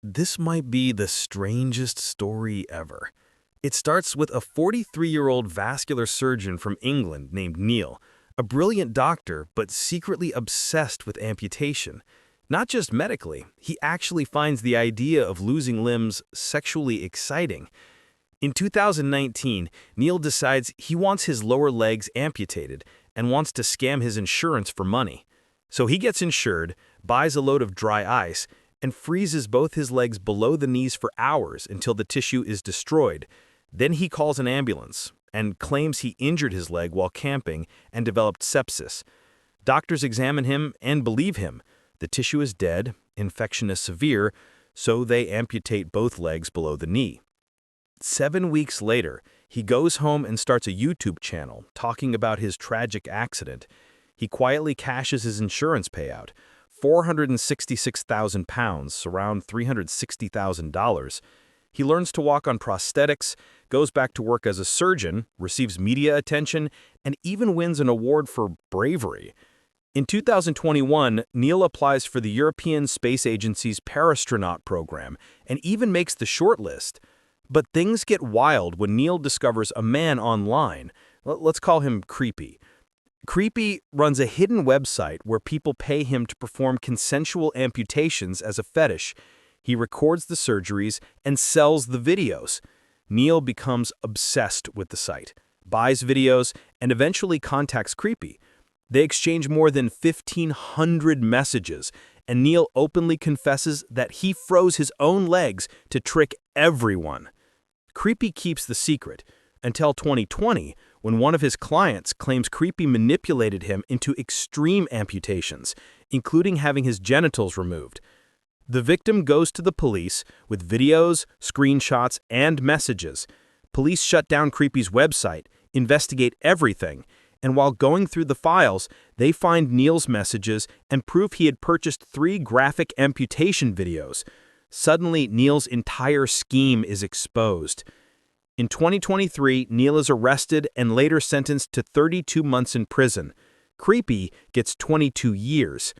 This might be the strangest story ever. It starts with a 43-year-old vascular surgeon from England named Neil, a brilliant doctor but secretly obsessed with amputation. Not just medically, he actually finds the idea of losing limbs sexually exciting. In 2019, Neil decides he wants his lower legs amputated and wants to scam his insurance for money. So he gets insured, buys a load of dry ice, and freezes both his legs below the knees for hours until the tissue is destroyed. Then he calls an ambulance and claims he injured his leg while camping and developed sepsis. Doctors examine him and believe him. The tissue is dead, infection is severe, so they amputate both legs below the knee. 7 weeks later, he goes home and starts a YouTube channel talking about his tragic accident. He quietly cashes his insurance payout, £466,000, around $360,000. He learns to walk on prosthetics, goes back to work as a surgeon, receives media attention, and even wins an award for bravery. In 2021, Neil applies for the European Space Agency's parastronaut program and even makes the shortlist. But things get wild when Neil discovers a man online. Let's call him Creepy. Creepy runs a hidden website where people pay him to perform consensual amputations as a fetish. He records the surgeries and sells the videos. Neil becomes obsessed with the site, buys videos, and eventually contacts Creepy. They exchange more than 1,500 messages, and Neil openly confesses that he froze his own legs to trick everyone. Creepy keeps the secret until 2020, when one of his clients claims Creepy manipulated him into extreme amputations, including having his genitals removed. The victim goes to the police with videos, screenshots, and messages. Police shut down Creepy's website, investigate everything, and while going through the files, they find Neil's messages and prove he had purchased 3 graphic amputation videos. Suddenly, Neil's entire scheme is exposed. In 2023, Neil is arrested and later sentenced to 32 months in prison. Creepy gets 22 years.